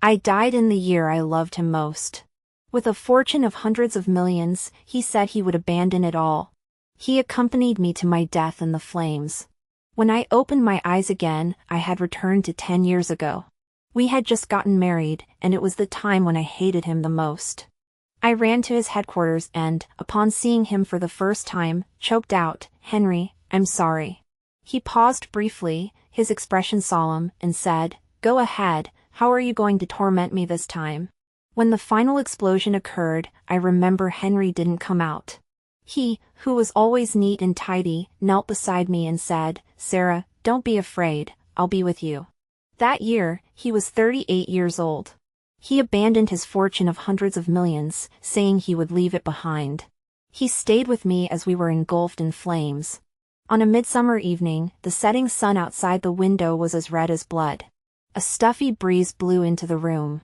I died in the year I loved him most. With a fortune of hundreds of millions, he said he would abandon it all. He accompanied me to my death in the flames. When I opened my eyes again, I had returned to 10 years ago. We had just gotten married, and it was the time when I hated him the most. I ran to his headquarters and, upon seeing him for the first time, choked out, "Henry, I'm sorry." He paused briefly, his expression solemn, and said, "Go ahead, how are you going to torment me this time?" When the final explosion occurred, I remember Henry didn't come out. He, who was always neat and tidy, knelt beside me and said, "Sarah, don't be afraid, I'll be with you." That year, he was 38 years old. He abandoned his fortune of hundreds of millions, saying he would leave it behind. He stayed with me as we were engulfed in flames. On a midsummer evening, the setting sun outside the window was as red as blood. A stuffy breeze blew into the room.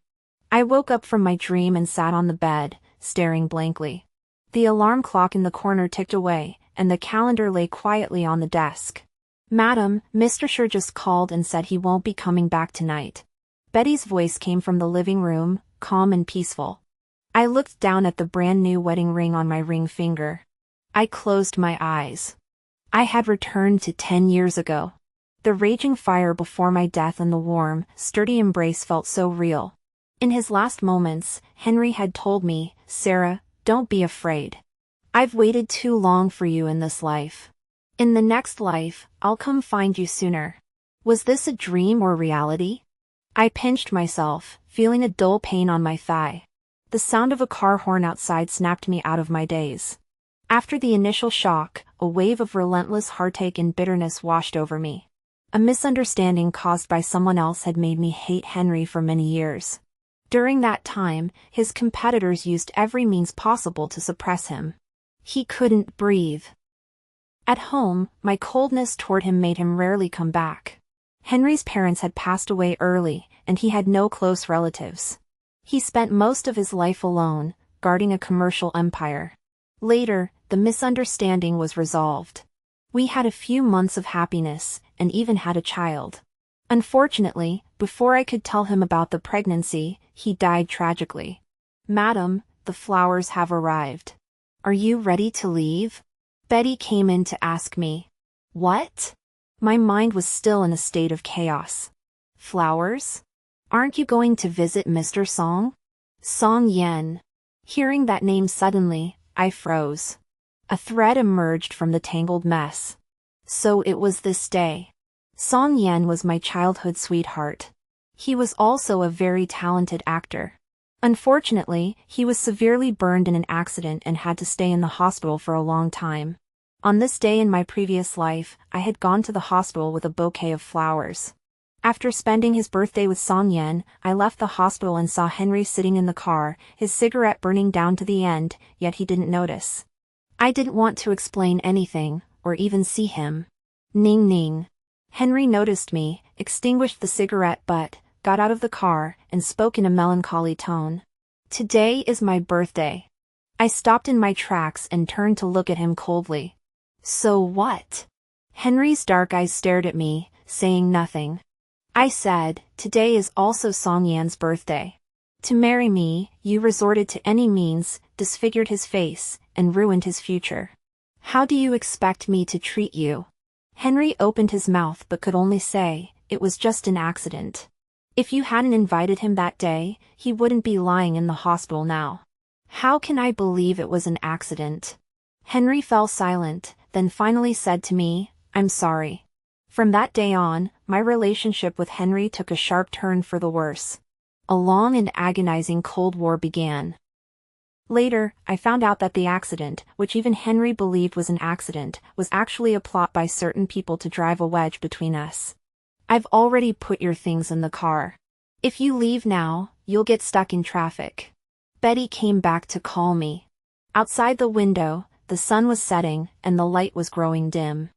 I woke up from my dream and sat on the bed, staring blankly. The alarm clock in the corner ticked away, and the calendar lay quietly on the desk. "Madam, Mr. Sher just called and said he won't be coming back tonight." Betty's voice came from the living room, calm and peaceful. I looked down at the brand new wedding ring on my ring finger. I closed my eyes. I had returned to 10 years ago. The raging fire before my death and the warm, sturdy embrace felt so real. In his last moments, Henry had told me, "Sarah, don't be afraid. I've waited too long for you in this life. In the next life, I'll come find you sooner." Was this a dream or reality? I pinched myself, feeling a dull pain on my thigh. The sound of a car horn outside snapped me out of my daze. After the initial shock, a wave of relentless heartache and bitterness washed over me. A misunderstanding caused by someone else had made me hate Henry for many years. During that time, his competitors used every means possible to suppress him. He couldn't breathe. At home, my coldness toward him made him rarely come back. Henry's parents had passed away early, and he had no close relatives. He spent most of his life alone, guarding a commercial empire. Later, the misunderstanding was resolved. We had a few months of happiness, and even had a child. Unfortunately, before I could tell him about the pregnancy, he died tragically. "Madam, the flowers have arrived. Are you ready to leave?" Betty came in to ask me. What? My mind was still in a state of chaos. Flowers? Aren't you going to visit Mr. Song? Song Yen. Hearing that name suddenly, I froze. A thread emerged from the tangled mess. So it was this day. Song Yen was my childhood sweetheart. He was also a very talented actor. Unfortunately, he was severely burned in an accident and had to stay in the hospital for a long time. On this day in my previous life, I had gone to the hospital with a bouquet of flowers. After spending his birthday with Song Yen, I left the hospital and saw Henry sitting in the car, his cigarette burning down to the end, yet he didn't notice. I didn't want to explain anything, or even see him. Ning ning. Henry noticed me, extinguished the cigarette butt, got out of the car, and spoke in a melancholy tone. "Today is my birthday." I stopped in my tracks and turned to look at him coldly. "So what?" Henry's dark eyes stared at me, saying nothing. I said, "Today is also Song Yan's birthday. To marry me, you resorted to any means, disfigured his face, and ruined his future. How do you expect me to treat you?" Henry opened his mouth but could only say, "It was just an accident. If you hadn't invited him that day, he wouldn't be lying in the hospital now." "How can I believe it was an accident?" Henry fell silent, then finally said to me, "I'm sorry." From that day on, my relationship with Henry took a sharp turn for the worse. A long and agonizing Cold War began. Later, I found out that the accident, which even Henry believed was an accident, was actually a plot by certain people to drive a wedge between us. "I've already put your things in the car. If you leave now, you'll get stuck in traffic." Betty came back to call me. Outside the window, the sun was setting, and the light was growing dim.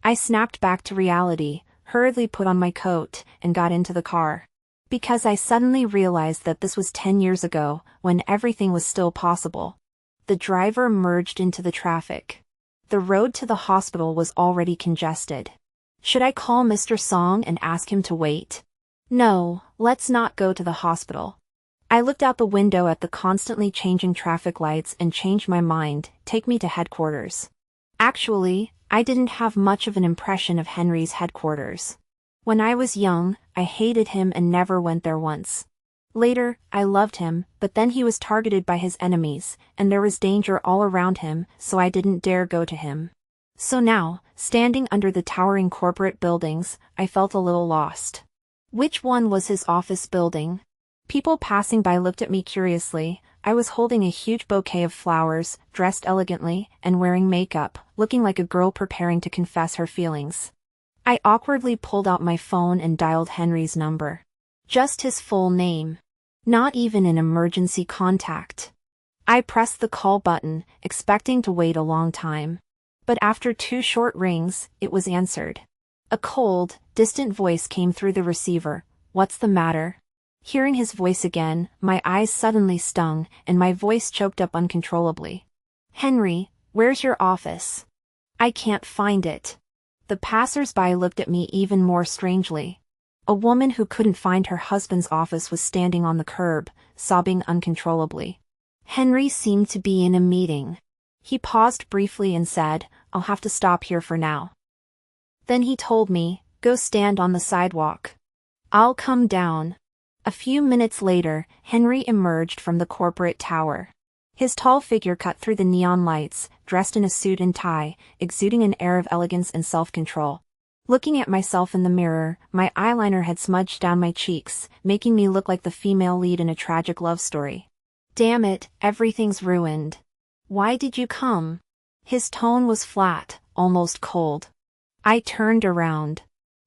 I snapped back to reality, hurriedly put on my coat, and got into the car. Because I suddenly realized that this was 10 years ago, when everything was still possible. The driver merged into the traffic. The road to the hospital was already congested. Should I call Mr. Song and ask him to wait? No, let's not go to the hospital. I looked out the window at the constantly changing traffic lights and changed my mind. Take me to headquarters. Actually, I didn't have much of an impression of Henry's headquarters. When I was young, I hated him and never went there once. Later, I loved him, but then he was targeted by his enemies, and there was danger all around him, so I didn't dare go to him. So now, standing under the towering corporate buildings, I felt a little lost. Which one was his office building? People passing by looked at me curiously. I was holding a huge bouquet of flowers, dressed elegantly, and wearing makeup, looking like a girl preparing to confess her feelings. I awkwardly pulled out my phone and dialed Henry's number. Just his full name. Not even an emergency contact. I pressed the call button, expecting to wait a long time. But after 2 short rings, it was answered. A cold, distant voice came through the receiver. "What's the matter?" Hearing his voice again, my eyes suddenly stung, and my voice choked up uncontrollably. "Henry, where's your office?" "I can't find it." The passers-by looked at me even more strangely. A woman who couldn't find her husband's office was standing on the curb, sobbing uncontrollably. Henry seemed to be in a meeting. He paused briefly and said, "I'll have to stop here for now." Then he told me, "Go stand on the sidewalk. I'll come down." A few minutes later, Henry emerged from the corporate tower. His tall figure cut through the neon lights, dressed in a suit and tie, exuding an air of elegance and self-control. Looking at myself in the mirror, my eyeliner had smudged down my cheeks, making me look like the female lead in a tragic love story. "Damn it, everything's ruined. Why did you come?" His tone was flat, almost cold. I turned around.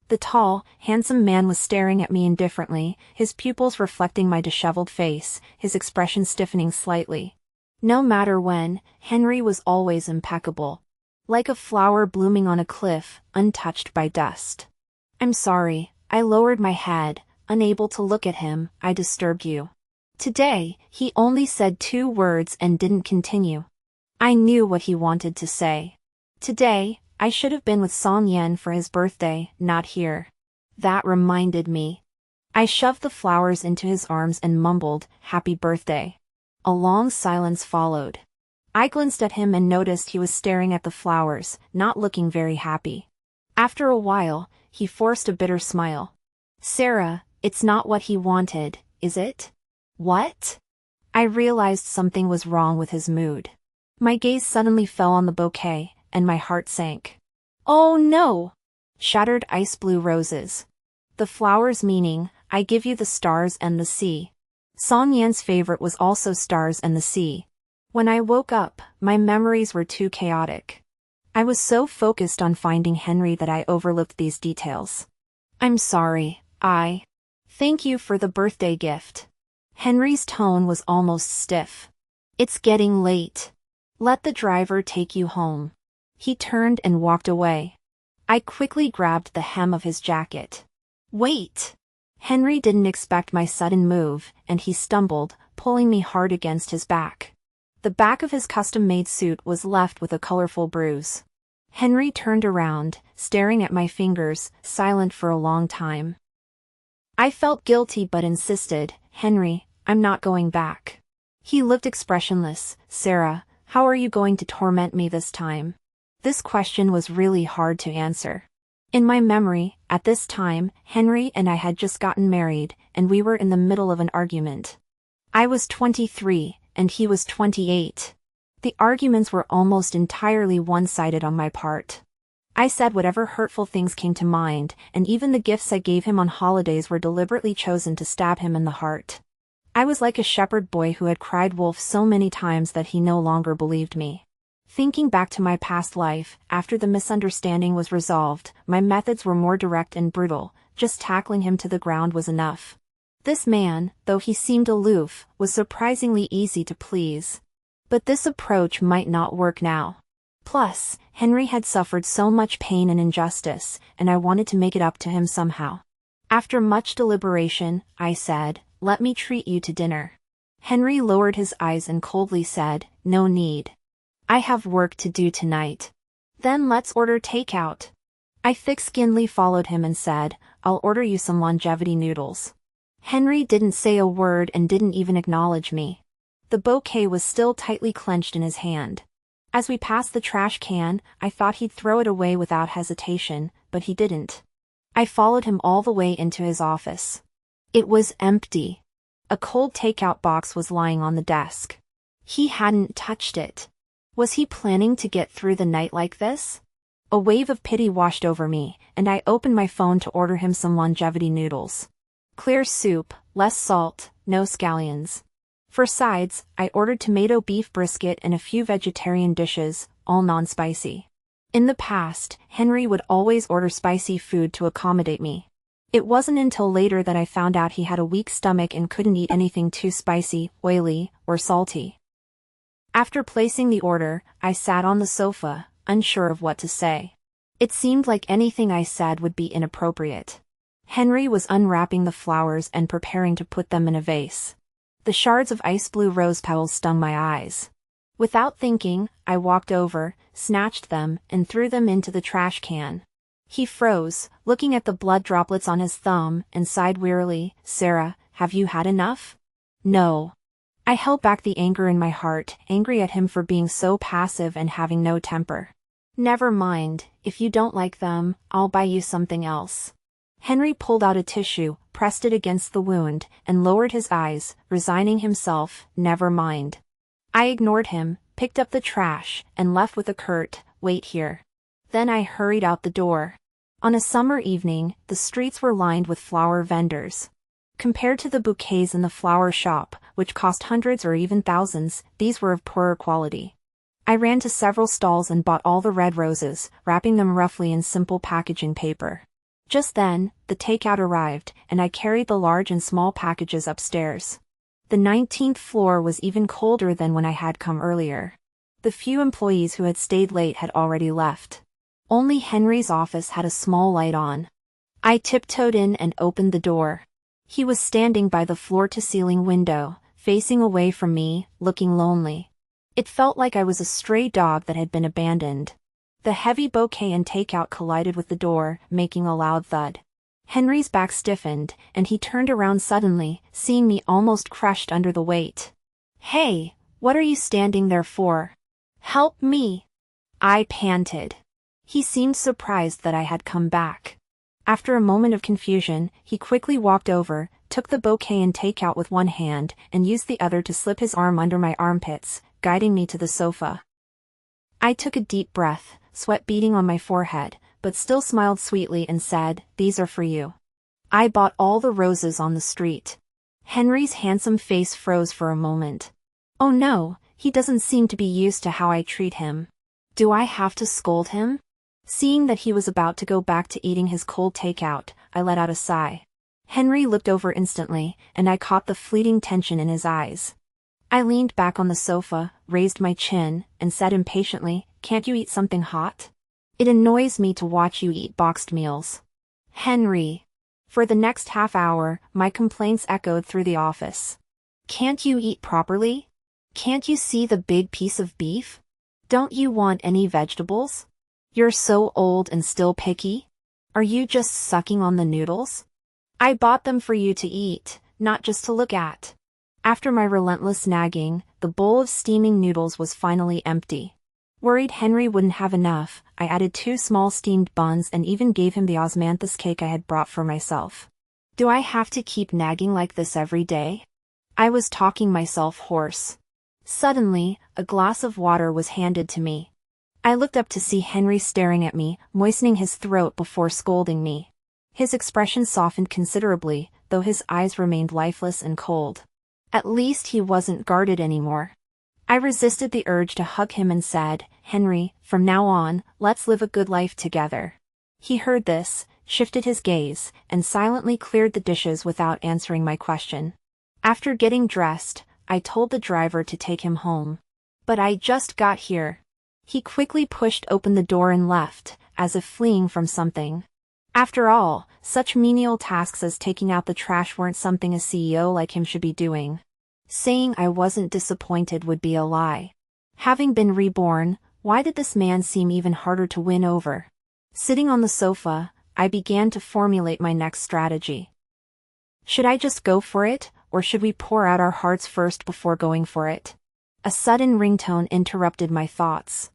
The tall, handsome man was staring at me indifferently, his pupils reflecting my disheveled face, his expression stiffening slightly. No matter when, Henry was always impeccable. Like a flower blooming on a cliff, untouched by dust. "I'm sorry," I lowered my head, unable to look at him. "I disturbed you." Today, he only said 2 words and didn't continue. I knew what he wanted to say. Today, I should have been with Song Yen for his birthday, not here. That reminded me. I shoved the flowers into his arms and mumbled, "Happy birthday." A long silence followed. I glanced at him and noticed he was staring at the flowers, not looking very happy. After a while, he forced a bitter smile. "Sarah, it's not what he wanted, is it?" "What?" I realized something was wrong with his mood. My gaze suddenly fell on the bouquet, and my heart sank. "Oh no!" Shattered ice blue roses. The flowers meaning, "I give you the stars and the sea." Song Yan's favorite was also stars and the sea. When I woke up, my memories were too chaotic. I was so focused on finding Henry that I overlooked these details. "I'm sorry, Thank you for the birthday gift." Henry's tone was almost stiff. "It's getting late. Let the driver take you home." He turned and walked away. I quickly grabbed the hem of his jacket. "Wait!" Henry didn't expect my sudden move, and he stumbled, pulling me hard against his back. The back of his custom-made suit was left with a colorful bruise. Henry turned around, staring at my fingers, silent for a long time. I felt guilty but insisted, "Henry, I'm not going back." He looked expressionless. "Sarah, how are you going to torment me this time?" This question was really hard to answer. In my memory, at this time, Henry and I had just gotten married, and we were in the middle of an argument. I was 23, and he was 28. The arguments were almost entirely one-sided on my part. I said whatever hurtful things came to mind, and even the gifts I gave him on holidays were deliberately chosen to stab him in the heart. I was like a shepherd boy who had cried wolf so many times that he no longer believed me. Thinking back to my past life, after the misunderstanding was resolved, my methods were more direct and brutal. Just tackling him to the ground was enough. This man, though he seemed aloof, was surprisingly easy to please. But this approach might not work now. Plus, Henry had suffered so much pain and injustice, and I wanted to make it up to him somehow. After much deliberation, I said, "Let me treat you to dinner." Henry lowered his eyes and coldly said, "No need. I have work to do tonight." "Then let's order takeout." I thick-skinnedly followed him and said, I'll order you some longevity noodles. Henry didn't say a word and didn't even acknowledge me. The bouquet was still tightly clenched in his hand. As we passed the trash can, I thought he'd throw it away without hesitation, but he didn't. I followed him all the way into his office. It was empty. A cold takeout box was lying on the desk. He hadn't touched it. Was he planning to get through the night like this? A wave of pity washed over me, and I opened my phone to order him some longevity noodles. Clear soup, less salt, no scallions. For sides, I ordered tomato beef brisket and a few vegetarian dishes, all non-spicy. In the past, Henry would always order spicy food to accommodate me. It wasn't until later that I found out he had a weak stomach and couldn't eat anything too spicy, oily, or salty. After placing the order, I sat on the sofa, unsure of what to say. It seemed like anything I said would be inappropriate. Henry was unwrapping the flowers and preparing to put them in a vase. The shards of ice blue rose petals stung my eyes. Without thinking, I walked over, snatched them, and threw them into the trash can. He froze, looking at the blood droplets on his thumb, and sighed wearily. "Sarah, have you had enough?" "No." I held back the anger in my heart, angry at him for being so passive and having no temper. "Never mind, if you don't like them, I'll buy you something else." Henry pulled out a tissue, pressed it against the wound, and lowered his eyes, resigning himself. "Never mind." I ignored him, picked up the trash, and left with a curt, "Wait here." Then I hurried out the door. On a summer evening, the streets were lined with flower vendors. Compared to the bouquets in the flower shop, which cost hundreds or even thousands, these were of poorer quality. I ran to several stalls and bought all the red roses, wrapping them roughly in simple packaging paper. Just then, the takeout arrived, and I carried the large and small packages upstairs. The 19th floor was even colder than when I had come earlier. The few employees who had stayed late had already left. Only Henry's office had a small light on. I tiptoed in and opened the door. He was standing by the floor-to-ceiling window, facing away from me, looking lonely. It felt like I was a stray dog that had been abandoned. The heavy bouquet and takeout collided with the door, making a loud thud. Henry's back stiffened, and he turned around suddenly, seeing me almost crushed under the weight. "Hey, what are you standing there for? Help me!" I panted. He seemed surprised that I had come back. After a moment of confusion, he quickly walked over, took the bouquet and takeout with one hand, and used the other to slip his arm under my armpits, guiding me to the sofa. I took a deep breath, sweat beading on my forehead, but still smiled sweetly and said, "These are for you. I bought all the roses on the street." Henry's handsome face froze for a moment. Oh no, he doesn't seem to be used to how I treat him. Do I have to scold him? Seeing that he was about to go back to eating his cold takeout, I let out a sigh. Henry looked over instantly, and I caught the fleeting tension in his eyes. I leaned back on the sofa, raised my chin, and said impatiently, "Can't you eat something hot? It annoys me to watch you eat boxed meals." "Henry." For the next half hour, my complaints echoed through the office. "Can't you eat properly? Can't you see the big piece of beef? Don't you want any vegetables? You're so old and still picky? Are you just sucking on the noodles? I bought them for you to eat, not just to look at." After my relentless nagging, the bowl of steaming noodles was finally empty. Worried Henry wouldn't have enough, I added 2 small steamed buns and even gave him the osmanthus cake I had brought for myself. Do I have to keep nagging like this every day? I was talking myself hoarse. Suddenly, a glass of water was handed to me. I looked up to see Henry staring at me, moistening his throat before scolding me. His expression softened considerably, though his eyes remained lifeless and cold. At least he wasn't guarded anymore. I resisted the urge to hug him and said, "Henry, from now on, let's live a good life together." He heard this, shifted his gaze, and silently cleared the dishes without answering my question. After getting dressed, I told the driver to take him home. "But I just got here." He quickly pushed open the door and left, as if fleeing from something. After all, such menial tasks as taking out the trash weren't something a CEO like him should be doing. Saying I wasn't disappointed would be a lie. Having been reborn, why did this man seem even harder to win over? Sitting on the sofa, I began to formulate my next strategy. Should I just go for it, or should we pour out our hearts first before going for it? A sudden ringtone interrupted my thoughts.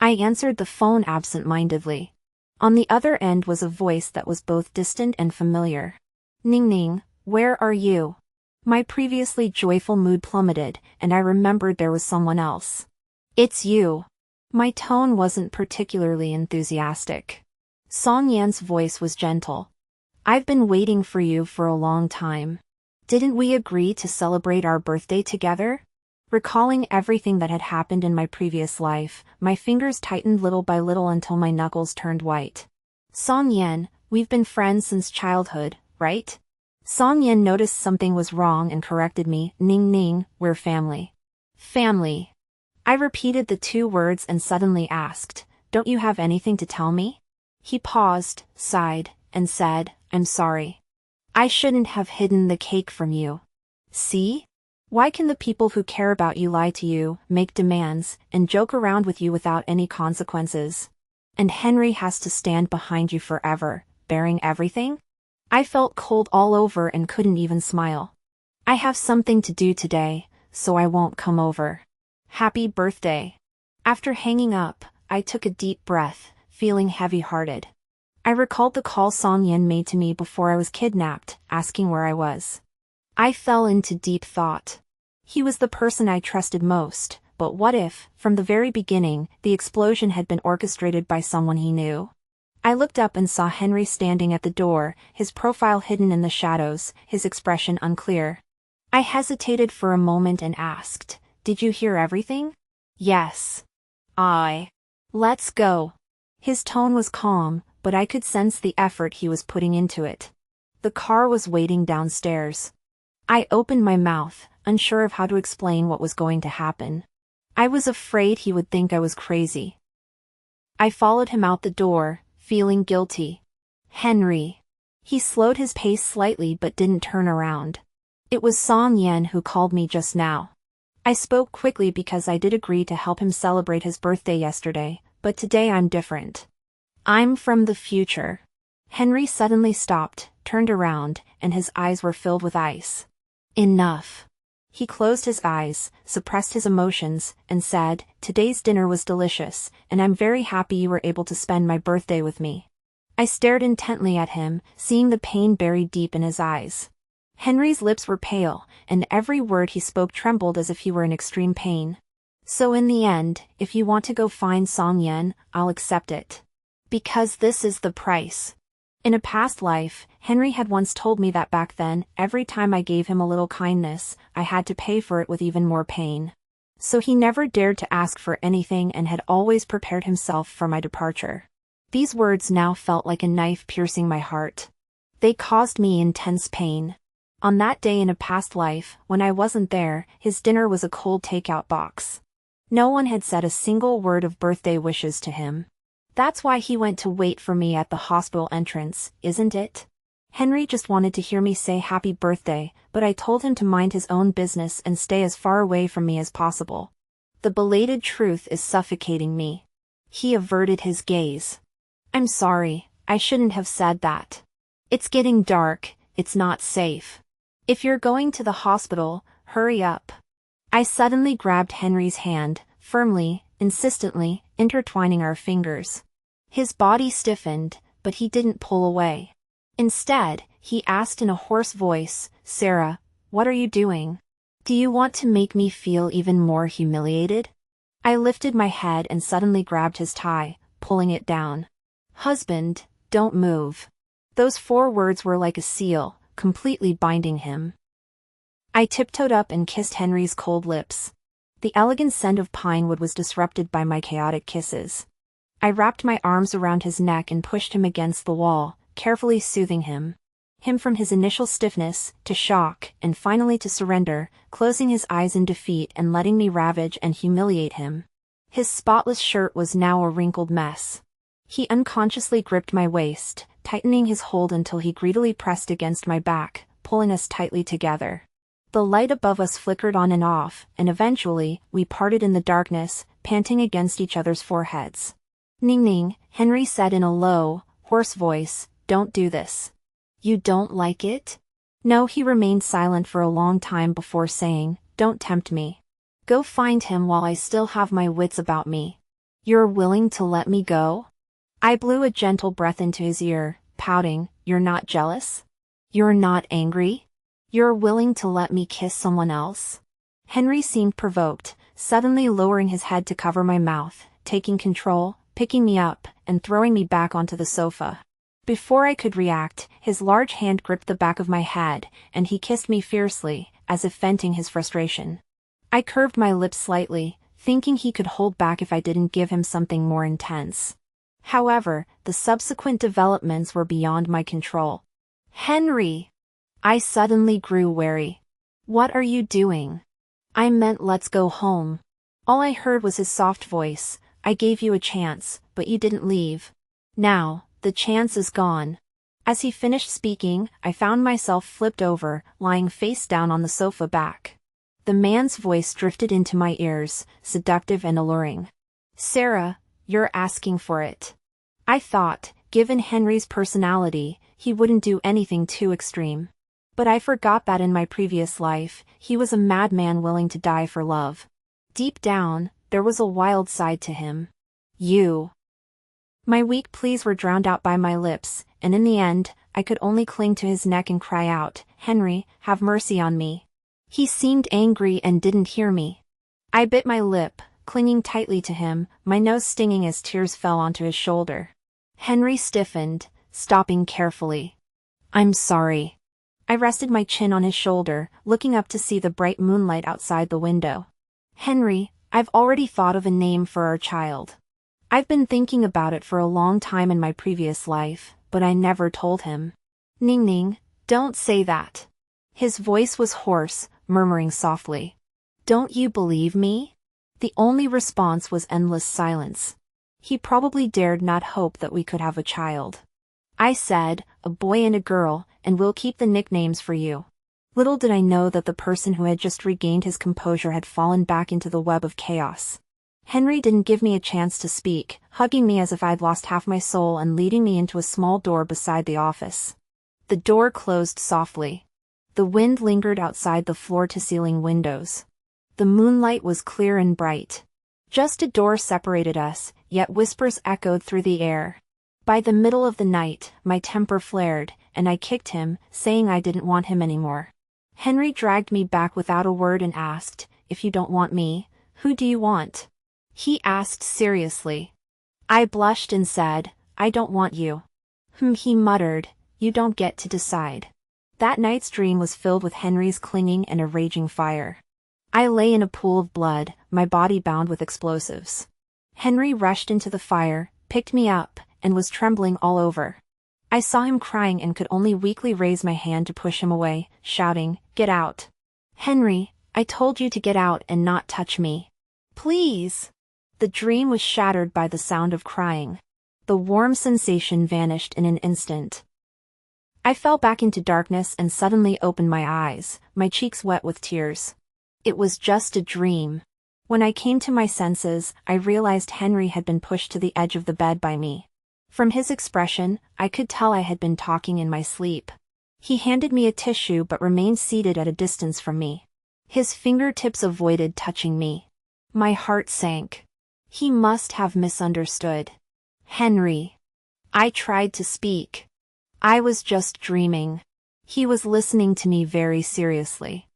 I answered the phone absent-mindedly. On the other end was a voice that was both distant and familiar. Ning Ning, where are you? My previously joyful mood plummeted, and I remembered there was someone else. It's you. My tone wasn't particularly enthusiastic. Song Yan's voice was gentle. I've been waiting for you for a long time. Didn't we agree to celebrate our birthday together? Recalling everything that had happened in my previous life, my fingers tightened little by little until my knuckles turned white. Song Yan, we've been friends since childhood, right? Song Yan noticed something was wrong and corrected me. Ning Ning, we're family. Family. I repeated the two words and suddenly asked, don't you have anything to tell me? He paused, sighed, and said, I'm sorry. I shouldn't have hidden the cake from you. See? Why can the people who care about you lie to you, make demands, and joke around with you without any consequences? And Henry has to stand behind you forever, bearing everything? I felt cold all over and couldn't even smile. I have something to do today, so I won't come over. Happy birthday. After hanging up, I took a deep breath, feeling heavy-hearted. I recalled the call Song Yan made to me before I was kidnapped, asking where I was. I fell into deep thought. He was the person I trusted most, but what if, from the very beginning, the explosion had been orchestrated by someone he knew? I looked up and saw Henry standing at the door, his profile hidden in the shadows, his expression unclear. I hesitated for a moment and asked, did you hear everything? Yes. Let's go. His tone was calm, but I could sense the effort he was putting into it. The car was waiting downstairs. I opened my mouth, unsure of how to explain what was going to happen. I was afraid he would think I was crazy. I followed him out the door, feeling guilty. Henry. He slowed his pace slightly but didn't turn around. It was Song Yan who called me just now. I spoke quickly because I did agree to help him celebrate his birthday yesterday, but today I'm different. I'm from the future. Henry suddenly stopped, turned around, and his eyes were filled with ice. Enough. He closed his eyes, suppressed his emotions, and said, today's dinner was delicious, and I'm very happy you were able to spend my birthday with me. I stared intently at him, seeing the pain buried deep in his eyes. Henry's lips were pale, and every word he spoke trembled as if he were in extreme pain. So in the end, if you want to go find Song Yan, I'll accept it. Because this is the price. In a past life, Henry had once told me that back then, every time I gave him a little kindness, I had to pay for it with even more pain. So he never dared to ask for anything and had always prepared himself for my departure. These words now felt like a knife piercing my heart. They caused me intense pain. On that day in a past life, when I wasn't there, his dinner was a cold takeout box. No one had said a single word of birthday wishes to him. That's why he went to wait for me at the hospital entrance, isn't it? Henry just wanted to hear me say happy birthday, but I told him to mind his own business and stay as far away from me as possible. The belated truth is suffocating me. He averted his gaze. I'm sorry, I shouldn't have said that. It's getting dark, it's not safe. If you're going to the hospital, hurry up. I suddenly grabbed Henry's hand, firmly, insistently, intertwining our fingers. His body stiffened, but he didn't pull away. Instead, he asked in a hoarse voice, Sarah, what are you doing? Do you want to make me feel even more humiliated? I lifted my head and suddenly grabbed his tie, pulling it down. Husband, don't move. Those 4 words were like a seal, completely binding him. I tiptoed up and kissed Henry's cold lips. The elegant scent of pine wood was disrupted by my chaotic kisses. I wrapped my arms around his neck and pushed him against the wall, carefully soothing him. Him from his initial stiffness, to shock, and finally to surrender, closing his eyes in defeat and letting me ravage and humiliate him. His spotless shirt was now a wrinkled mess. He unconsciously gripped my waist, tightening his hold until he greedily pressed against my back, pulling us tightly together. The light above us flickered on and off, and eventually, we parted in the darkness, panting against each other's foreheads. Ning Ning, Henry said in a low, hoarse voice, don't do this. You don't like it? No, he remained silent for a long time before saying, don't tempt me. Go find him while I still have my wits about me. You're willing to let me go? I blew a gentle breath into his ear, pouting, you're not jealous? You're not angry? You're willing to let me kiss someone else? Henry seemed provoked, suddenly lowering his head to cover my mouth, taking control, picking me up, and throwing me back onto the sofa. Before I could react, his large hand gripped the back of my head, and he kissed me fiercely, as if venting his frustration. I curved my lips slightly, thinking he could hold back if I didn't give him something more intense. However, the subsequent developments were beyond my control. Henry! I suddenly grew wary. What are you doing? I meant let's go home. All I heard was his soft voice, I gave you a chance, but you didn't leave. Now, the chance is gone. As he finished speaking, I found myself flipped over, lying face down on the sofa back. The man's voice drifted into my ears, seductive and alluring. Sarah, you're asking for it. I thought, given Henry's personality, he wouldn't do anything too extreme. But I forgot that in my previous life, he was a madman willing to die for love. Deep down, there was a wild side to him. You. My weak pleas were drowned out by my lips, and in the end, I could only cling to his neck and cry out, Henry, have mercy on me. He seemed angry and didn't hear me. I bit my lip, clinging tightly to him, my nose stinging as tears fell onto his shoulder. Henry stiffened, stopping carefully. I'm sorry. I rested my chin on his shoulder, looking up to see the bright moonlight outside the window. Henry, I've already thought of a name for our child. I've been thinking about it for a long time in my previous life, but I never told him. Ning Ning, don't say that. His voice was hoarse, murmuring softly. Don't you believe me? The only response was endless silence. He probably dared not hope that we could have a child. I said, a boy and a girl, and we'll keep the nicknames for you. Little did I know that the person who had just regained his composure had fallen back into the web of chaos. Henry didn't give me a chance to speak, hugging me as if I'd lost half my soul and leading me into a small door beside the office. The door closed softly. The wind lingered outside the floor-to-ceiling windows. The moonlight was clear and bright. Just a door separated us, yet whispers echoed through the air. By the middle of the night, my temper flared, and I kicked him, saying I didn't want him anymore. Henry dragged me back without a word and asked, if you don't want me, who do you want? He asked seriously. I blushed and said, I don't want you. He muttered, you don't get to decide. That night's dream was filled with Henry's clinging and a raging fire. I lay in a pool of blood, my body bound with explosives. Henry rushed into the fire, picked me up, and was trembling all over. I saw him crying and could only weakly raise my hand to push him away, shouting, get out. Henry, I told you to get out and not touch me. Please. The dream was shattered by the sound of crying. The warm sensation vanished in an instant. I fell back into darkness and suddenly opened my eyes, my cheeks wet with tears. It was just a dream. When I came to my senses, I realized Henry had been pushed to the edge of the bed by me. From his expression, I could tell I had been talking in my sleep. He handed me a tissue but remained seated at a distance from me. His fingertips avoided touching me. My heart sank. He must have misunderstood. Henry. I tried to speak. I was just dreaming. He was listening to me very seriously.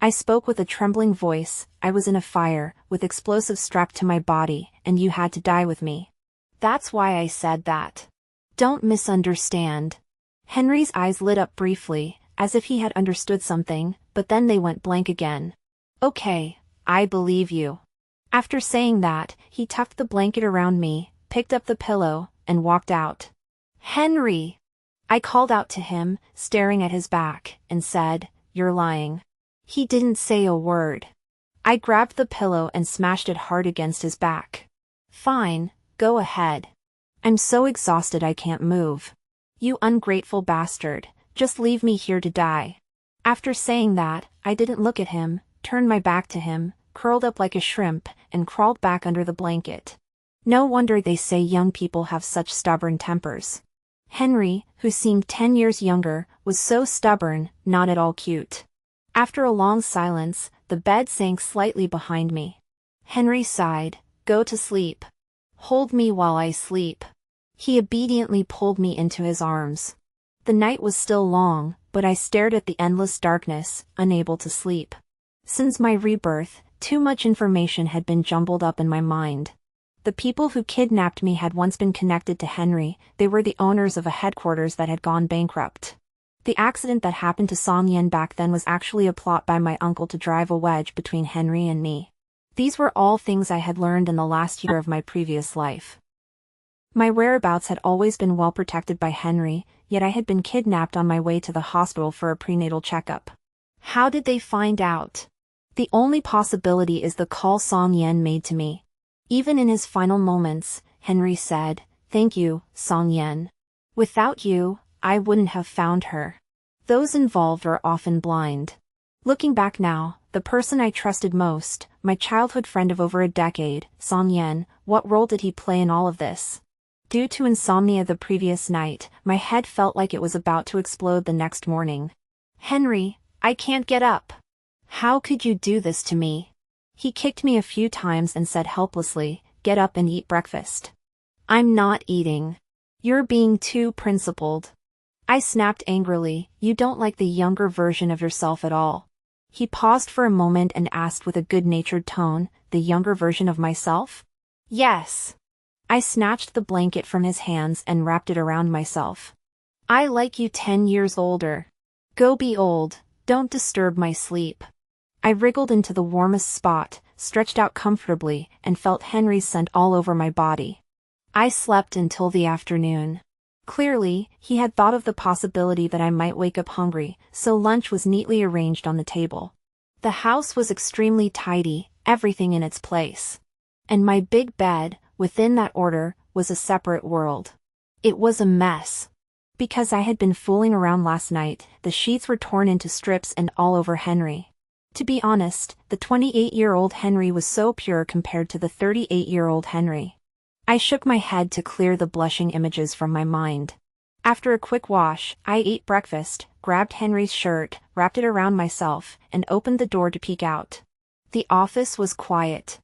I spoke with a trembling voice, I was in a fire, with explosives strapped to my body, and you had to die with me. That's why I said that. Don't misunderstand. Henry's eyes lit up briefly, as if he had understood something, but then they went blank again. Okay, I believe you. After saying that, he tucked the blanket around me, picked up the pillow, and walked out. Henry! I called out to him, staring at his back, and said, you're lying. He didn't say a word. I grabbed the pillow and smashed it hard against his back. Fine, go ahead. I'm so exhausted I can't move. You ungrateful bastard, just leave me here to die. After saying that, I didn't look at him, turned my back to him, curled up like a shrimp, and crawled back under the blanket. No wonder they say young people have such stubborn tempers. Henry, who seemed 10 years younger, was so stubborn, not at all cute. After a long silence, the bed sank slightly behind me. Henry sighed. Go to sleep. Hold me while I sleep. He obediently pulled me into his arms. The night was still long, but I stared at the endless darkness, unable to sleep. Since my rebirth, too much information had been jumbled up in my mind. The people who kidnapped me had once been connected to Henry. They were the owners of a headquarters that had gone bankrupt. The accident that happened to Song Yen back then was actually a plot by my uncle to drive a wedge between Henry and me. These were all things I had learned in the last year of my previous life. My whereabouts had always been well protected by Henry, yet I had been kidnapped on my way to the hospital for a prenatal checkup. How did they find out? The only possibility is the call Song Yen made to me. Even in his final moments, Henry said, "Thank you, Song Yen. Without you, I wouldn't have found her." Those involved are often blind. Looking back now, the person I trusted most, my childhood friend of over a decade, Song Yen, what role did he play in all of this? Due to insomnia the previous night, my head felt like it was about to explode the next morning. "Henry, I can't get up. How could you do this to me?" He kicked me a few times and said helplessly, "Get up and eat breakfast." "I'm not eating. You're being too principled." I snapped angrily, "You don't like the younger version of yourself at all." He paused for a moment and asked with a good-natured tone, "The younger version of myself?" "Yes." I snatched the blanket from his hands and wrapped it around myself. "I like you 10 years older. Go be old, don't disturb my sleep." I wriggled into the warmest spot, stretched out comfortably, and felt Henry's scent all over my body. I slept until the afternoon. Clearly, he had thought of the possibility that I might wake up hungry, so lunch was neatly arranged on the table. The house was extremely tidy, everything in its place. And my big bed, within that order, was a separate world. It was a mess. Because I had been fooling around last night, the sheets were torn into strips and all over Henry. To be honest, the 28-year-old Henry was so pure compared to the 38-year-old Henry. I shook my head to clear the blushing images from my mind. After a quick wash, I ate breakfast, grabbed Henry's shirt, wrapped it around myself, and opened the door to peek out. The office was quiet.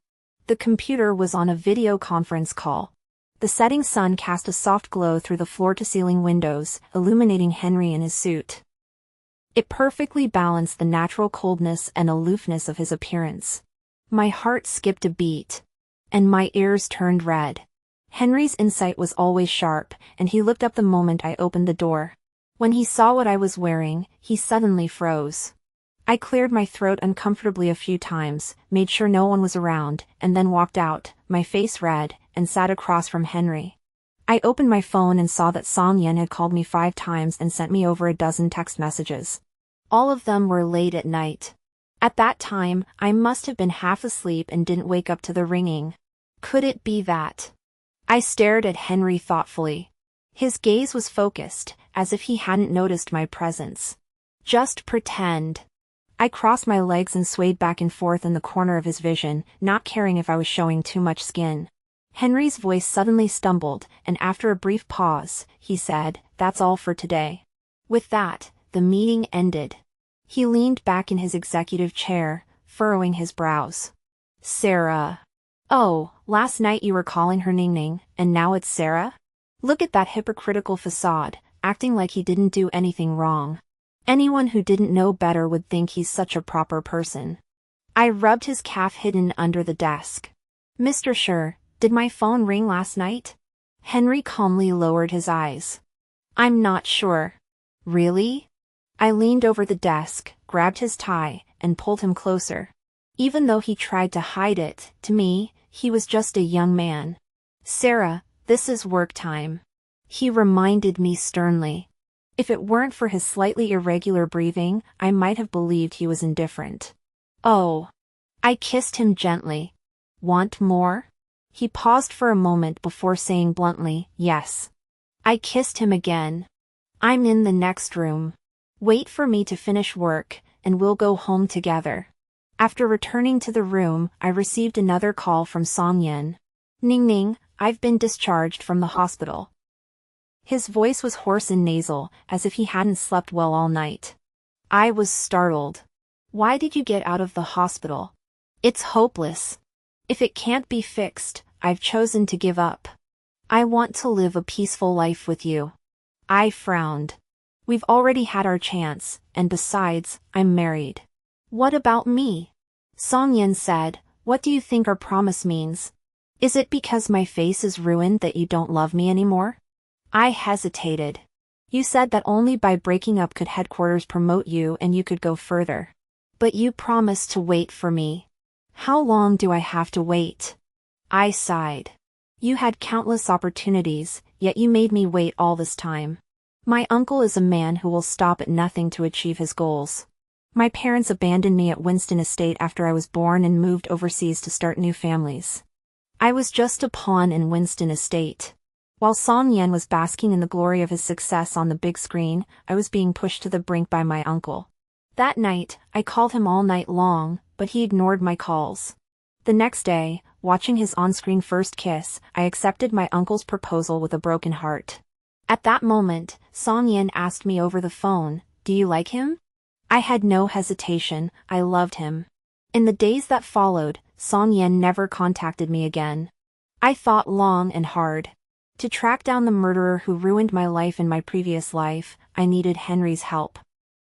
The computer was on a video conference call. The setting sun cast a soft glow through the floor-to-ceiling windows, illuminating Henry in his suit. It perfectly balanced the natural coldness and aloofness of his appearance. My heart skipped a beat. And my ears turned red. Henry's insight was always sharp, and he looked up the moment I opened the door. When he saw what I was wearing, he suddenly froze. I cleared my throat uncomfortably a few times, made sure no one was around, and then walked out, my face red, and sat across from Henry. I opened my phone and saw that Song Yen had called me 5 times and sent me over a dozen text messages. All of them were late at night. At that time, I must have been half asleep and didn't wake up to the ringing. Could it be that? I stared at Henry thoughtfully. His gaze was focused, as if he hadn't noticed my presence. Just pretend. I crossed my legs and swayed back and forth in the corner of his vision, not caring if I was showing too much skin. Henry's voice suddenly stumbled, and after a brief pause, he said, "That's all for today." With that, the meeting ended. He leaned back in his executive chair, furrowing his brows. "Sarah. Oh, last night you were calling her Ning Ning, and now it's Sarah? Look at that hypocritical facade, acting like he didn't do anything wrong. Anyone who didn't know better would think he's such a proper person." I rubbed his calf hidden under the desk. "Mr. Sher, did my phone ring last night?" Henry calmly lowered his eyes. "I'm not sure." "Really?" I leaned over the desk, grabbed his tie, and pulled him closer. Even though he tried to hide it, to me, he was just a young man. "Sarah, this is work time," he reminded me sternly. If it weren't for his slightly irregular breathing, I might have believed he was indifferent. "Oh." I kissed him gently. "Want more?" He paused for a moment before saying bluntly, "Yes." I kissed him again. "I'm in the next room. Wait for me to finish work, and we'll go home together." After returning to the room, I received another call from Song Yen. "Ning Ning, I've been discharged from the hospital." His voice was hoarse and nasal, as if he hadn't slept well all night. I was startled. Why did you get out of the hospital? It's hopeless. If it can't be fixed, I've chosen to give up. I want to live a peaceful life with you. I frowned. We've already had our chance, and besides, I'm married. What about me? Song Yin said, what do you think our promise means? Is it because my face is ruined that you don't love me anymore? I hesitated. You said that only by breaking up could headquarters promote you and you could go further. But you promised to wait for me. How long do I have to wait? I sighed. You had countless opportunities, yet you made me wait all this time. My uncle is a man who will stop at nothing to achieve his goals. My parents abandoned me at Winston Estate after I was born and moved overseas to start new families. I was just a pawn in Winston Estate. While Song Yen was basking in the glory of his success on the big screen, I was being pushed to the brink by my uncle. That night, I called him all night long, but he ignored my calls. The next day, watching his on-screen first kiss, I accepted my uncle's proposal with a broken heart. At that moment, Song Yen asked me over the phone, do you like him? I had no hesitation, I loved him. In the days that followed, Song Yen never contacted me again. I thought long and hard. To track down the murderer who ruined my life in my previous life, I needed Henry's help.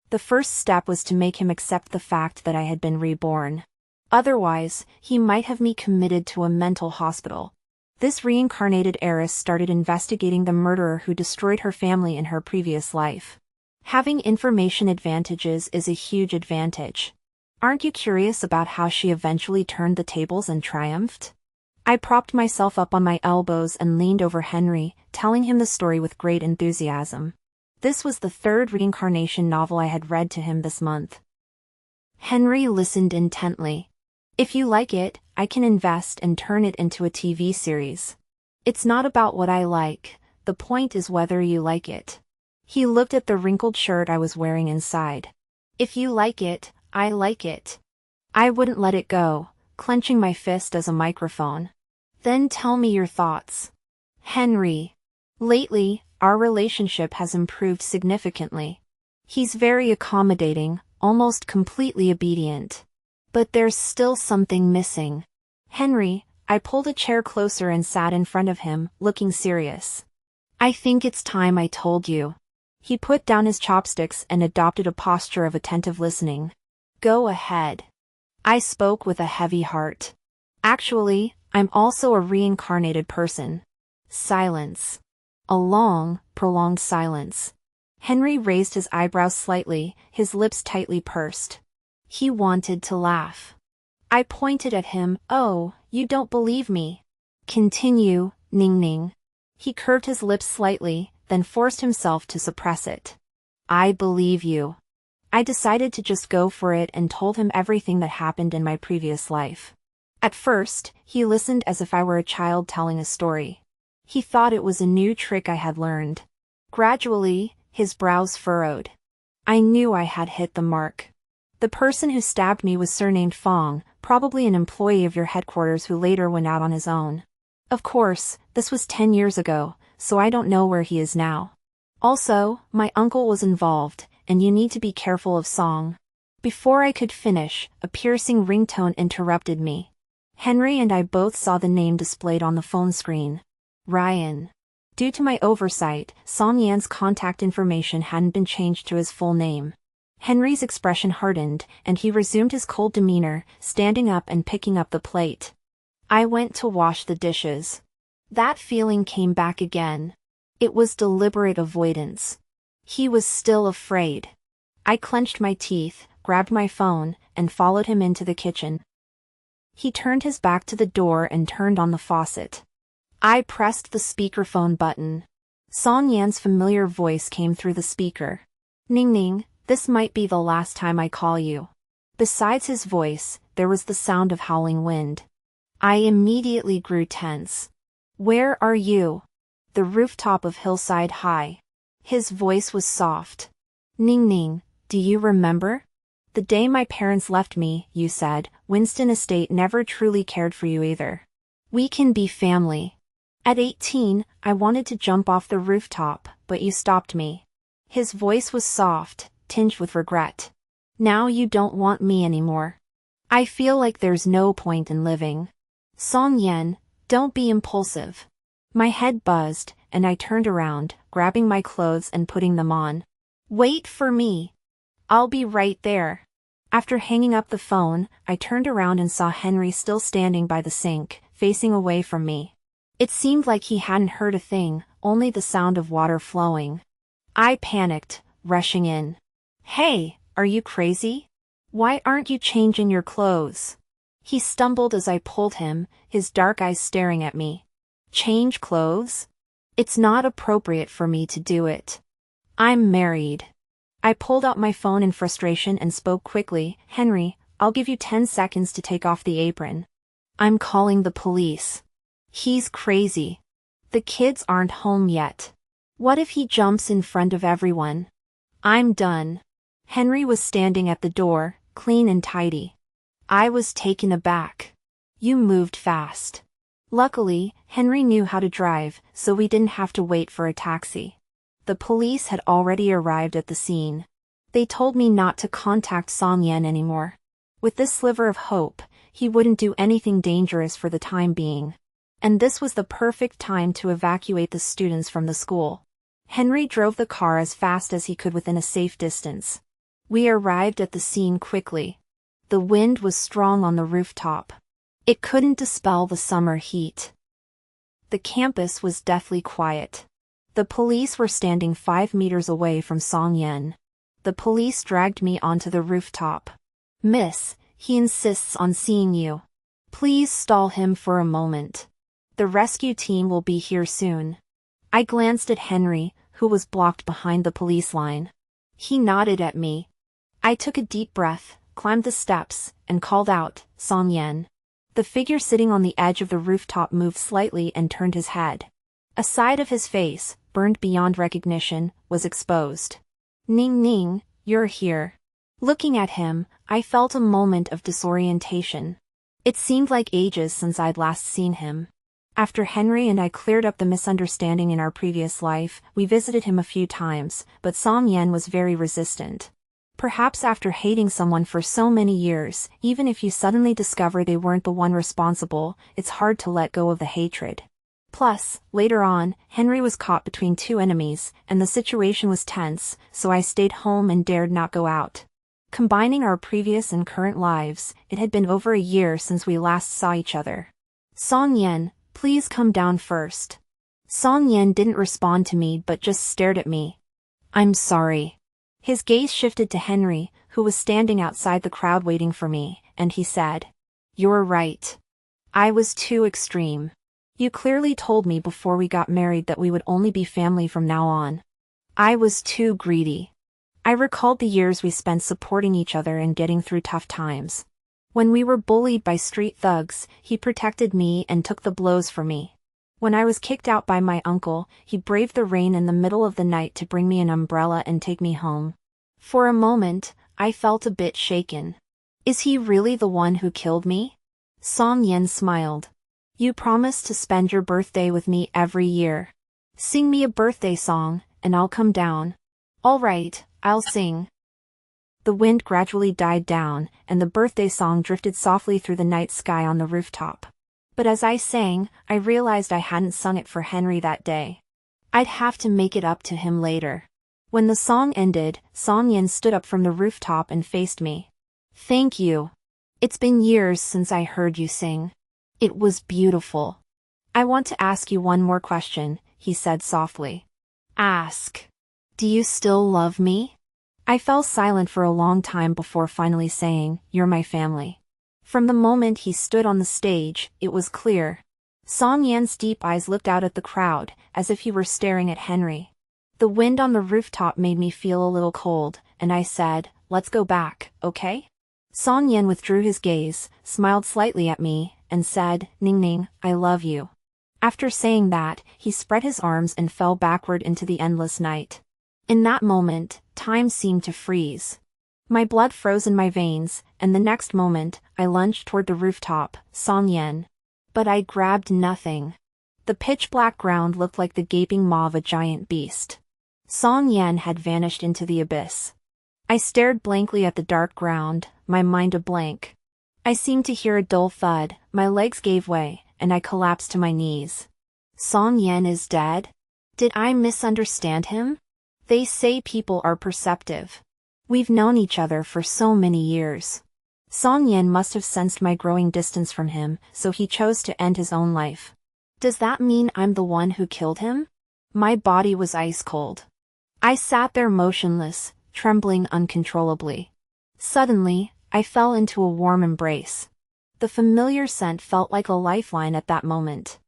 The first step was to make him accept the fact that I had been reborn. Otherwise, he might have me committed to a mental hospital. This reincarnated heiress started investigating the murderer who destroyed her family in her previous life. Having information advantages is a huge advantage. Aren't you curious about how she eventually turned the tables and triumphed? I propped myself up on my elbows and leaned over Henry, telling him the story with great enthusiasm. This was the third reincarnation novel I had read to him this month. Henry listened intently. If you like it, I can invest and turn it into a TV series. It's not about what I like, the point is whether you like it. He looked at the wrinkled shirt I was wearing inside. If you like it, I like it. I wouldn't let it go, clenching my fist as a microphone. Then tell me your thoughts. Henry. Lately, our relationship has improved significantly. He's very accommodating, almost completely obedient. But there's still something missing. Henry, I pulled a chair closer and sat in front of him, looking serious. I think it's time I told you. He put down his chopsticks and adopted a posture of attentive listening. Go ahead. I spoke with a heavy heart. Actually, I'm also a reincarnated person. Silence. A long, prolonged silence. Henry raised his eyebrows slightly, his lips tightly pursed. He wanted to laugh. I pointed at him. Oh, you don't believe me. Continue, Ning Ning. He curved his lips slightly, then forced himself to suppress it. I believe you. I decided to just go for it and told him everything that happened in my previous life. At first, he listened as if I were a child telling a story. He thought it was a new trick I had learned. Gradually, his brows furrowed. I knew I had hit the mark. The person who stabbed me was surnamed Fong, probably an employee of your headquarters who later went out on his own. Of course, this was 10 years ago, so I don't know where he is now. Also, my uncle was involved, and you need to be careful of Song. Before I could finish, a piercing ringtone interrupted me. Henry and I both saw the name displayed on the phone screen. Ryan. Due to my oversight, Song Yan's contact information hadn't been changed to his full name. Henry's expression hardened, and he resumed his cold demeanor, standing up and picking up the plate. I went to wash the dishes. That feeling came back again. It was deliberate avoidance. He was still afraid. I clenched my teeth, grabbed my phone, and followed him into the kitchen. He turned his back to the door and turned on the faucet. I pressed the speakerphone button. Song Yan's familiar voice came through the speaker. Ning Ning, this might be the last time I call you. Besides his voice, there was the sound of howling wind. I immediately grew tense. Where are you? The rooftop of Hillside High. His voice was soft. Ning Ning, do you remember? The day my parents left me, you said, Winston Estate never truly cared for you either. We can be family. At 18, I wanted to jump off the rooftop, but you stopped me. His voice was soft, tinged with regret. Now you don't want me anymore. I feel like there's no point in living. Song Yen, don't be impulsive. My head buzzed, and I turned around, grabbing my clothes and putting them on. Wait for me. I'll be right there. After hanging up the phone, I turned around and saw Henry still standing by the sink, facing away from me. It seemed like he hadn't heard a thing, only the sound of water flowing. I panicked, rushing in. Hey, are you crazy? Why aren't you changing your clothes? He stumbled as I pulled him, his dark eyes staring at me. Change clothes? It's not appropriate for me to do it. I'm married. I pulled out my phone in frustration and spoke quickly. Henry, I'll give you 10 seconds to take off the apron. I'm calling the police. He's crazy. The kids aren't home yet. What if he jumps in front of everyone? I'm done. Henry was standing at the door, clean and tidy. I was taken aback. You moved fast. Luckily, Henry knew how to drive, so we didn't have to wait for a taxi. The police had already arrived at the scene. They told me not to contact Song Yen anymore. With this sliver of hope, he wouldn't do anything dangerous for the time being. And this was the perfect time to evacuate the students from the school. Henry drove the car as fast as he could within a safe distance. We arrived at the scene quickly. The wind was strong on the rooftop. It couldn't dispel the summer heat. The campus was deathly quiet. The police were standing 5 meters away from Song Yen. The police dragged me onto the rooftop. Miss, he insists on seeing you. Please stall him for a moment. The rescue team will be here soon. I glanced at Henry, who was blocked behind the police line. He nodded at me. I took a deep breath, climbed the steps, and called out, Song Yen. The figure sitting on the edge of the rooftop moved slightly and turned his head. A side of his face, burned beyond recognition, was exposed. Ning Ning, you're here. Looking at him, I felt a moment of disorientation. It seemed like ages since I'd last seen him. After Henry and I cleared up the misunderstanding in our previous life, we visited him a few times, but Song Yen was very resistant. Perhaps after hating someone for so many years, even if you suddenly discover they weren't the one responsible, it's hard to let go of the hatred. Plus, later on, Henry was caught between two enemies, and the situation was tense, so I stayed home and dared not go out. Combining our previous and current lives, it had been over a year since we last saw each other. Song Yen, please come down first. Song Yen didn't respond to me but just stared at me. I'm sorry. His gaze shifted to Henry, who was standing outside the crowd waiting for me, and he said, You're right. I was too extreme. You clearly told me before we got married that we would only be family from now on. I was too greedy. I recalled the years we spent supporting each other and getting through tough times. When we were bullied by street thugs, he protected me and took the blows for me. When I was kicked out by my uncle, he braved the rain in the middle of the night to bring me an umbrella and take me home. For a moment, I felt a bit shaken. Is he really the one who killed me? Song Yen smiled. You promised to spend your birthday with me every year. Sing me a birthday song, and I'll come down. All right, I'll sing. The wind gradually died down, and the birthday song drifted softly through the night sky on the rooftop. But as I sang, I realized I hadn't sung it for Henry that day. I'd have to make it up to him later. When the song ended, Song Yen stood up from the rooftop and faced me. Thank you. It's been years since I heard you sing. It was beautiful. I want to ask you one more question, he said softly. Ask. Do you still love me? I fell silent for a long time before finally saying, You're my family. From the moment he stood on the stage, it was clear. Song Yan's deep eyes looked out at the crowd, as if he were staring at Henry. The wind on the rooftop made me feel a little cold, and I said, Let's go back, okay? Song Yan withdrew his gaze, smiled slightly at me, and said, Ning Ning, I love you. After saying that, he spread his arms and fell backward into the endless night. In that moment, time seemed to freeze. My blood froze in my veins, and the next moment, I lunged toward the rooftop, Song Yen. But I grabbed nothing. The pitch-black ground looked like the gaping maw of a giant beast. Song Yan had vanished into the abyss. I stared blankly at the dark ground, my mind a blank. I seemed to hear a dull thud, my legs gave way, and I collapsed to my knees. Song Yan is dead? Did I misunderstand him? They say people are perceptive. We've known each other for so many years. Song Yan must have sensed my growing distance from him, so he chose to end his own life. Does that mean I'm the one who killed him? My body was ice cold. I sat there motionless, trembling uncontrollably. Suddenly, I fell into a warm embrace. The familiar scent felt like a lifeline at that moment.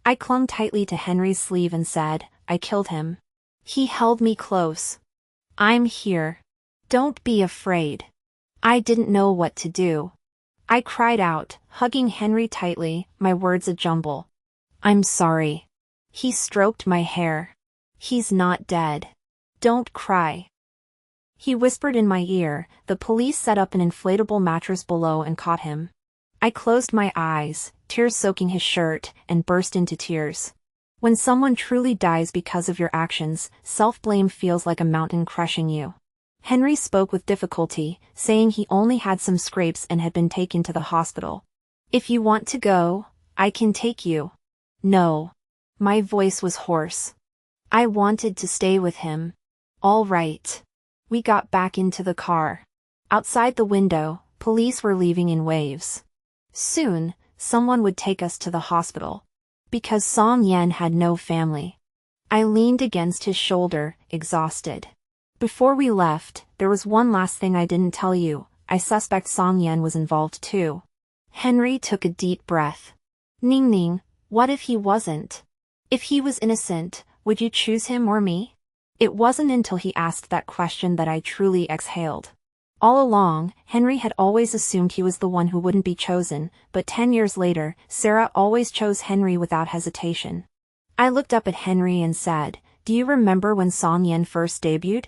I clung tightly to Henry's sleeve and said, "I killed him." He held me close. "I'm here. Don't be afraid." I didn't know what to do. I cried out, hugging Henry tightly, my words a jumble. "I'm sorry." He stroked my hair. "He's not dead. Don't cry." He whispered in my ear. The police set up an inflatable mattress below and caught him. I closed my eyes, tears soaking his shirt, and burst into tears. When someone truly dies because of your actions, self-blame feels like a mountain crushing you. Henry spoke with difficulty, saying he only had some scrapes and had been taken to the hospital. "If you want to go, I can take you." "No." My voice was hoarse. I wanted to stay with him. "All right." We got back into the car. Outside the window, police were leaving in waves. Soon, someone would take us to the hospital. Because Song Yan had no family. I leaned against his shoulder, exhausted. Before we left, there was one last thing I didn't tell you. I suspect Song Yan was involved too. Henry took a deep breath. "Ning Ning, what if he wasn't? If he was innocent, would you choose him or me?" It wasn't until he asked that question that I truly exhaled. All along, Henry had always assumed he was the one who wouldn't be chosen, but 10 years later, Sarah always chose Henry without hesitation. I looked up at Henry and said, "Do you remember when Song Yan first debuted?"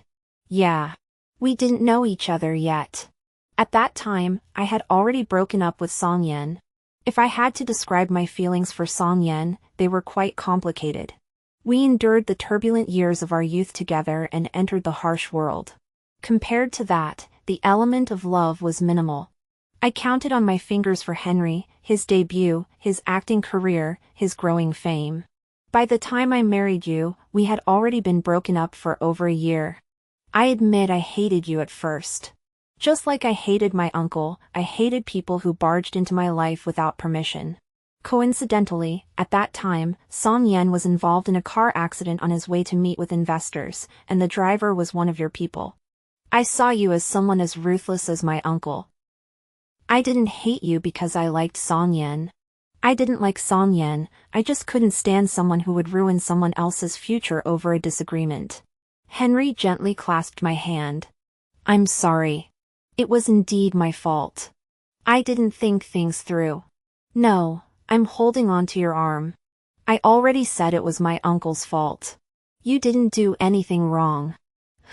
"Yeah. We didn't know each other yet." At that time, I had already broken up with Song Yan. If I had to describe my feelings for Song Yan, they were quite complicated. We endured the turbulent years of our youth together and entered the harsh world. Compared to that, the element of love was minimal. I counted on my fingers for Henry, his debut, his acting career, his growing fame. By the time I married you, we had already been broken up for over a year. I admit I hated you at first. Just like I hated my uncle, I hated people who barged into my life without permission. Coincidentally, at that time, Song Yan was involved in a car accident on his way to meet with investors, and the driver was one of your people. I saw you as someone as ruthless as my uncle. I didn't hate you because I liked Song Yan. I didn't like Song Yan, I just couldn't stand someone who would ruin someone else's future over a disagreement. Henry gently clasped my hand. "I'm sorry. It was indeed my fault. I didn't think things through." "No, I'm holding on to your arm. I already said it was my uncle's fault. You didn't do anything wrong.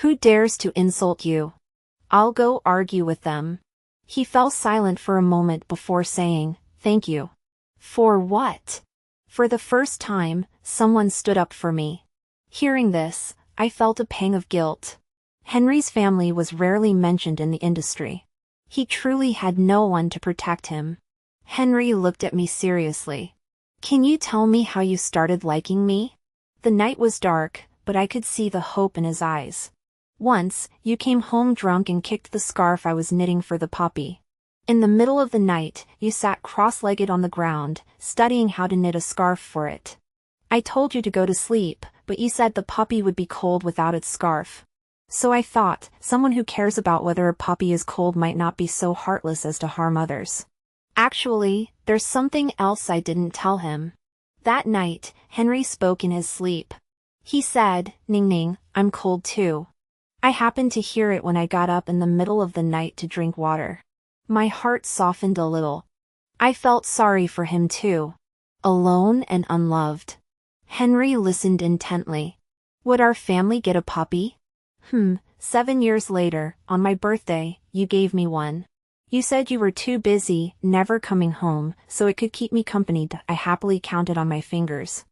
Who dares to insult you? I'll go argue with them." He fell silent for a moment before saying, "Thank you." "For what?" For the first time, someone stood up for me. Hearing this, I felt a pang of guilt. Henry's family was rarely mentioned in the industry. He truly had no one to protect him. Henry looked at me seriously. "Can you tell me how you started liking me?" The night was dark, but I could see the hope in his eyes. "Once, you came home drunk and kicked the scarf I was knitting for the puppy. In the middle of the night, you sat cross-legged on the ground, studying how to knit a scarf for it. I told you to go to sleep, but you said the puppy would be cold without its scarf. So I thought, someone who cares about whether a puppy is cold might not be so heartless as to harm others. Actually, there's something else I didn't tell him." That night, Henry spoke in his sleep. He said, "Ning Ning, I'm cold too." I happened to hear it when I got up in the middle of the night to drink water. My heart softened a little. I felt sorry for him too. Alone and unloved. Henry listened intently. "Would our family get a puppy?" 7 years later, on my birthday, you gave me one. You said you were too busy, never coming home, so it could keep me company. I happily counted on my fingers.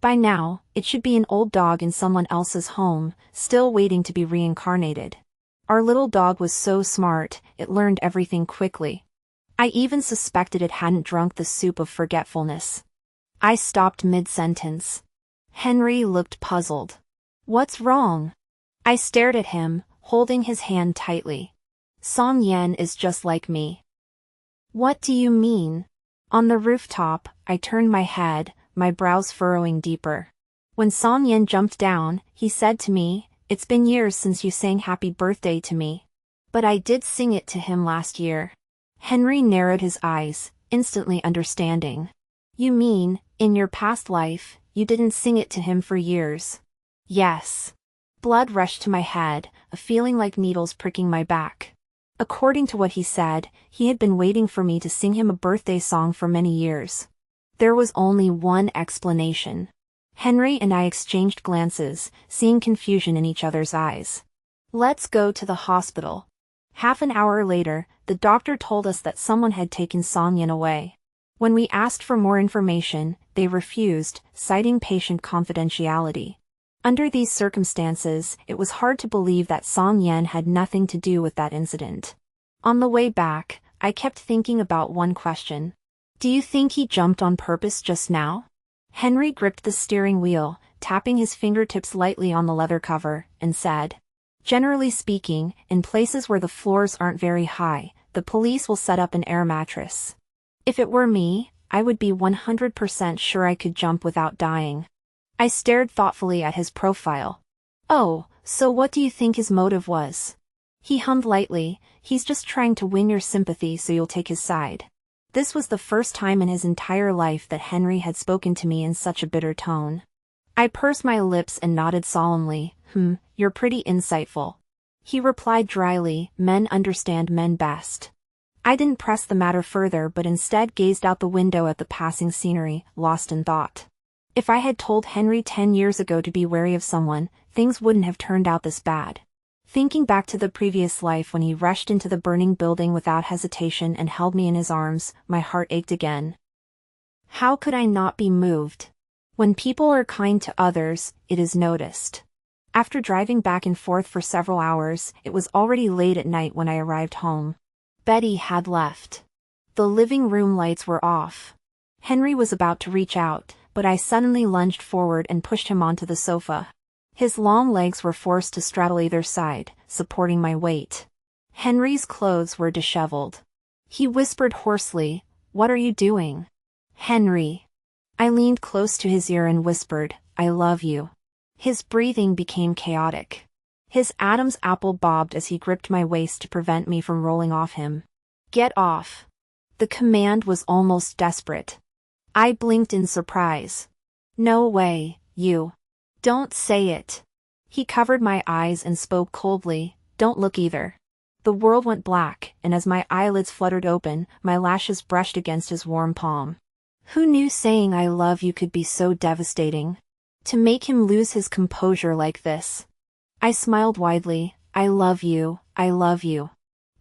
By now, it should be an old dog in someone else's home, still waiting to be reincarnated. Our little dog was so smart, it learned everything quickly. I even suspected it hadn't drunk the soup of forgetfulness. I stopped mid-sentence. Henry looked puzzled. What's wrong? I stared at him, holding his hand tightly. Song Yen is just like me. What do you mean? On the rooftop, I turned my head, my brows furrowing deeper. When Song Yen jumped down, he said to me, "It's been years since you sang happy birthday to me." But I did sing it to him last year. Henry narrowed his eyes, instantly understanding. You mean, in your past life, you didn't sing it to him for years? Yes. Blood rushed to my head, a feeling like needles pricking my back. According to what he said, he had been waiting for me to sing him a birthday song for many years. There was only one explanation. Henry and I exchanged glances, seeing confusion in each other's eyes. Let's go to the hospital. Half an hour later, the doctor told us that someone had taken Song Yen away. When we asked for more information, they refused, citing patient confidentiality. Under these circumstances, it was hard to believe that Song Yen had nothing to do with that incident. On the way back, I kept thinking about one question. Do you think he jumped on purpose just now? Henry gripped the steering wheel, tapping his fingertips lightly on the leather cover, and said, "Generally speaking, in places where the floors aren't very high, the police will set up an air mattress. If it were me, I would be 100% sure I could jump without dying." I stared thoughtfully at his profile. "Oh, so what do you think his motive was?" He hummed lightly, "He's just trying to win your sympathy so you'll take his side." This was the first time in his entire life that Henry had spoken to me in such a bitter tone. I pursed my lips and nodded solemnly. You're pretty insightful." He replied dryly, "Men understand men best." I didn't press the matter further but instead gazed out the window at the passing scenery, lost in thought. If I had told Henry 10 years ago to be wary of someone, things wouldn't have turned out this bad. Thinking back to the previous life when he rushed into the burning building without hesitation and held me in his arms, my heart ached again. How could I not be moved? When people are kind to others, it is noticed. After driving back and forth for several hours, it was already late at night when I arrived home. Betty had left. The living room lights were off. Henry was about to reach out, but I suddenly lunged forward and pushed him onto the sofa. His long legs were forced to straddle either side, supporting my weight. Henry's clothes were disheveled. He whispered hoarsely, "What are you doing?" "Henry." I leaned close to his ear and whispered, "I love you." His breathing became chaotic. His Adam's apple bobbed as he gripped my waist to prevent me from rolling off him. "Get off." The command was almost desperate. I blinked in surprise. "No way, you. Don't say it." He covered my eyes and spoke coldly, "Don't look either." The world went black, and as my eyelids fluttered open, my lashes brushed against his warm palm. Who knew saying "I love you" could be so devastating? To make him lose his composure like this. I smiled widely, "I love you, I love you."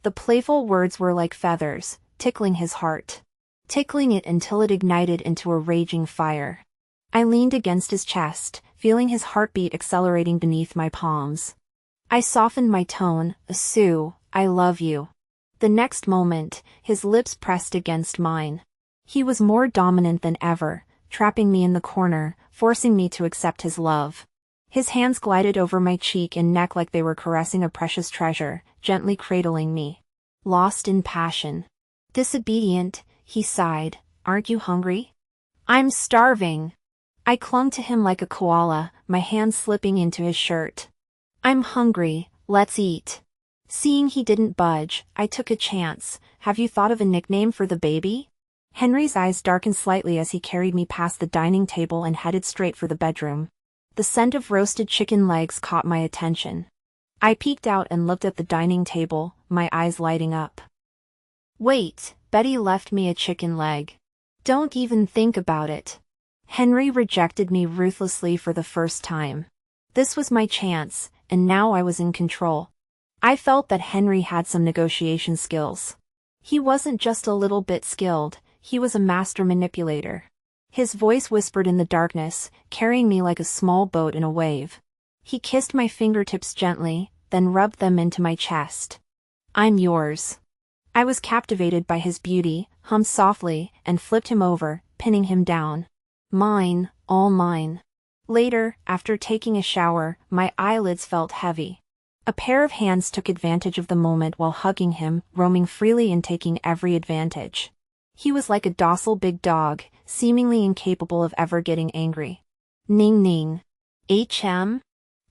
The playful words were like feathers, tickling his heart. Tickling it until it ignited into a raging fire. I leaned against his chest, feeling his heartbeat accelerating beneath my palms. I softened my tone, "Sue, I love you." The next moment, his lips pressed against mine. He was more dominant than ever, trapping me in the corner, forcing me to accept his love. His hands glided over my cheek and neck like they were caressing a precious treasure, gently cradling me. Lost in passion. "Disobedient," he sighed, "aren't you hungry?" "I'm starving." I clung to him like a koala, my hands slipping into his shirt. "I'm hungry, let's eat." Seeing he didn't budge, I took a chance. "Have you thought of a nickname for the baby?" Henry's eyes darkened slightly as he carried me past the dining table and headed straight for the bedroom. The scent of roasted chicken legs caught my attention. I peeked out and looked at the dining table, my eyes lighting up. "Wait, Betty left me a chicken leg. Don't even think about it." Henry rejected me ruthlessly for the first time. This was my chance, and now I was in control. I felt that Henry had some negotiation skills. He wasn't just a little bit skilled, he was a master manipulator. His voice whispered in the darkness, carrying me like a small boat in a wave. He kissed my fingertips gently, then rubbed them into my chest. I'm yours. I was captivated by his beauty, hummed softly, and flipped him over, pinning him down. Mine, all mine. Later, after taking a shower, my eyelids felt heavy. A pair of hands took advantage of the moment while hugging him, roaming freely and taking every advantage. He was like a docile big dog, seemingly incapable of ever getting angry. Ning ning. HM?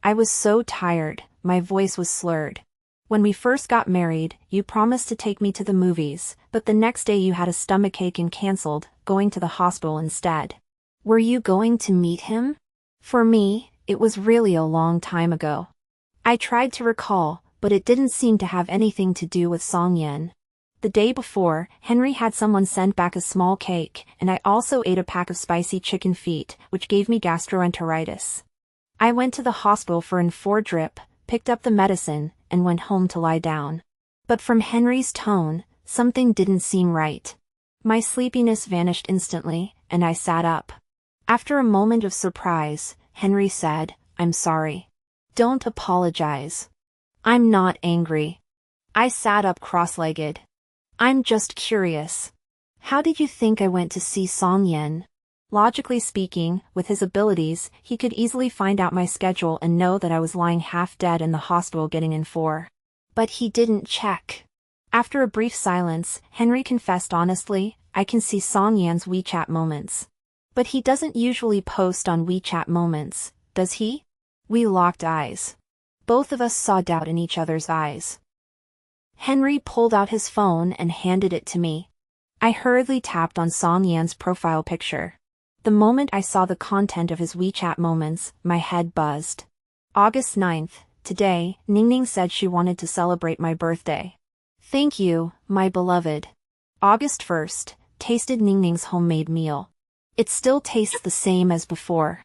I was so tired, my voice was slurred. When we first got married, you promised to take me to the movies, but the next day you had a stomachache and cancelled, going to the hospital instead. Were you going to meet him? For me, it was really a long time ago. I tried to recall, but it didn't seem to have anything to do with Songyen. The day before, Henry had someone send back a small cake, and I also ate a pack of spicy chicken feet, which gave me gastroenteritis. I went to the hospital for an 4 drip, picked up the medicine, and went home to lie down. But from Henry's tone, something didn't seem right. My sleepiness vanished instantly, and I sat up. After a moment of surprise, Henry said, "I'm sorry." "Don't apologize. I'm not angry." I sat up cross-legged. "I'm just curious. How did you think I went to see Songyen?" Logically speaking, with his abilities, he could easily find out my schedule and know that I was lying half dead in the hospital getting in for. But he didn't check. After a brief silence, Henry confessed honestly, "I can see Songyan's WeChat moments. But he doesn't usually post on WeChat moments, does he?" We locked eyes. Both of us saw doubt in each other's eyes. Henry pulled out his phone and handed it to me. I hurriedly tapped on Songyan's profile picture. The moment I saw the content of his WeChat moments, my head buzzed. August 9th, today, Ningning said she wanted to celebrate my birthday. Thank you, my beloved. August 1st, tasted Ningning's homemade meal. It still tastes the same as before.